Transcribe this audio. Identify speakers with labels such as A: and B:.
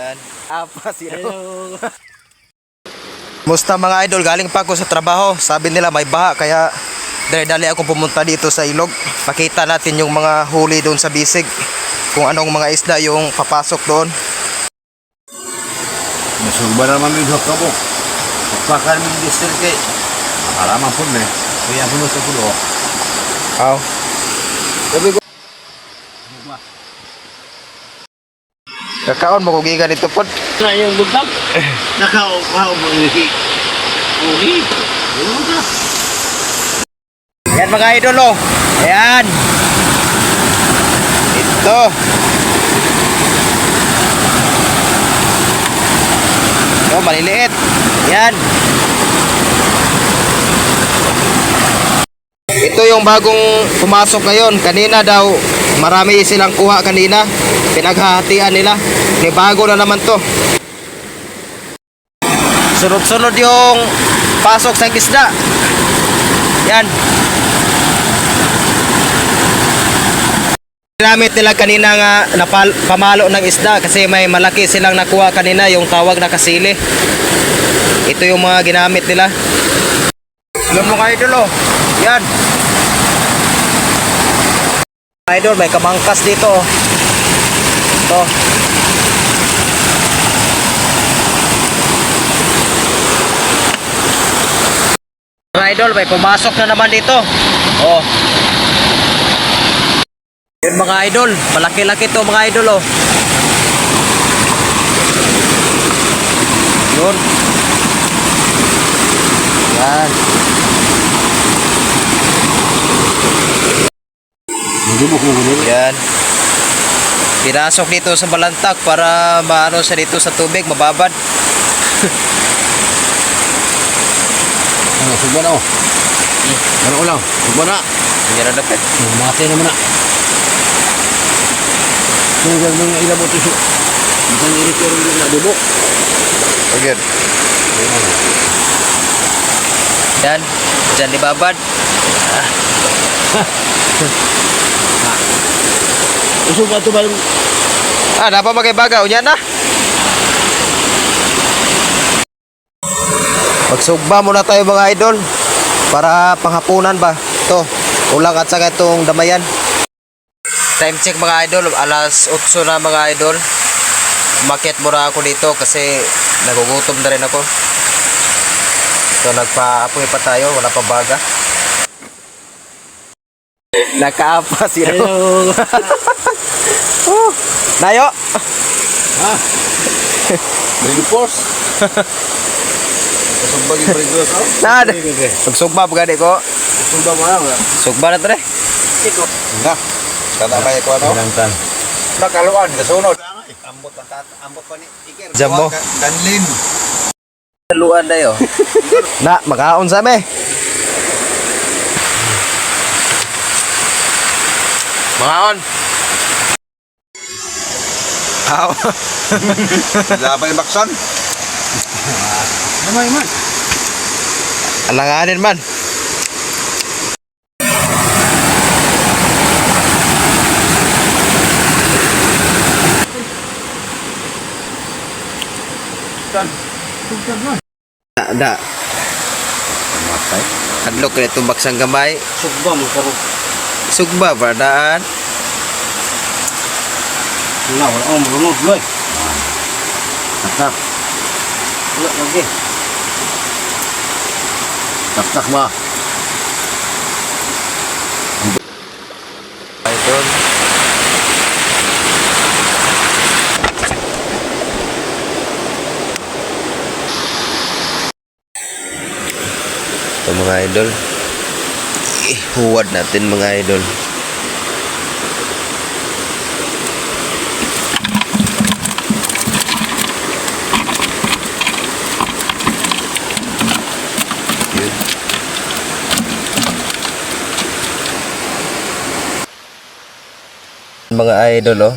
A: Yan. Apa sila. Musta mga idol, galing pa ako sa trabaho. Sabi nila may baha kaya dali akong pumunta dito sa ilog. Pakita natin yung mga huli doon sa bisig. Kung anong mga isda yung papasok doon.
B: Nasugba naman yung hok mo. Pagpakal mo yung district kay. Alaman po na eh. Kaya po sa pulo.
A: Aw. Sabi ko. Kakaon mo kugigan ito po.
B: Na yung bugtag. Nakao mo yung uli.
A: Yan mga idol oh. Ayan. Ito. Oh, maliliit. Yan. Ito yung bagong pumasok ngayon. Kanina daw marami silang kuha kanina. Pinaghahatian nila. May bago na naman to. Sunod-sunod yung pasok sa isda. Yan. Ginamit nila kanina nga na pamalo ng isda kasi may malaki silang nakuha kanina, yung tawag na kasili. Ito yung mga ginamit nila. Yun mga idol oh. Yan. Idol, may kamangkas dito oh. Ito. Mga idol, may pumasok na naman dito. Oh. Yun mga idol, malaki-laki to mga idol oh. Yun. Yan. Yan. Pinasok dito sa balantak para maano siya dito sa tubig, mababad.
B: Ano, sugba na oh. Ano ko lang, sugba na.
A: Hindi na dapat.
B: Mati naman na. Sugba mo yung ilabot ito. Isang irikero yung nadubo.
A: Okay. Yan. Diyan ibabad.
B: Usog ba ito ba?
A: Dapat magibagaw niya na. Magsugba muna tayo mga idol para panghapunan ba. Ito, ulang at saka itong damayan. Time check mga idol, alas 8 na mga idol. Umakyat muna ako dito kasi nagugutom na rin ako. So nagpa-apoy pa tayo, wala pa baga. Nakaapa sila.
B: Hello.
A: Nayo.
B: Ha? Bring force. Sugba yung bring force.
A: Nada. Sugsugba pa gani ko.
B: Sugba mo na.
A: Sugba na to eh.
B: Ito. Nga. Kada kaya ko ano? Lantan. Nakaluan, kasunod. Ambot pa ni Iker.
A: Jambo.
B: Kanlin.
A: Luan na yun. Na, makaon sa me. Makaon. Aw.
B: Labay baksan. Naman man.
A: Alanganin man. Da.
B: Matay.
A: Adlok na itong baksang gamay.
B: Sugba mo karo.
A: Sugba, bardaan.
B: Wala, marunod, loy. Tak. Wala lagi. Tak ba?
A: Idol. Ito mga idol. Huwad natin mga idol. Mga idol oh.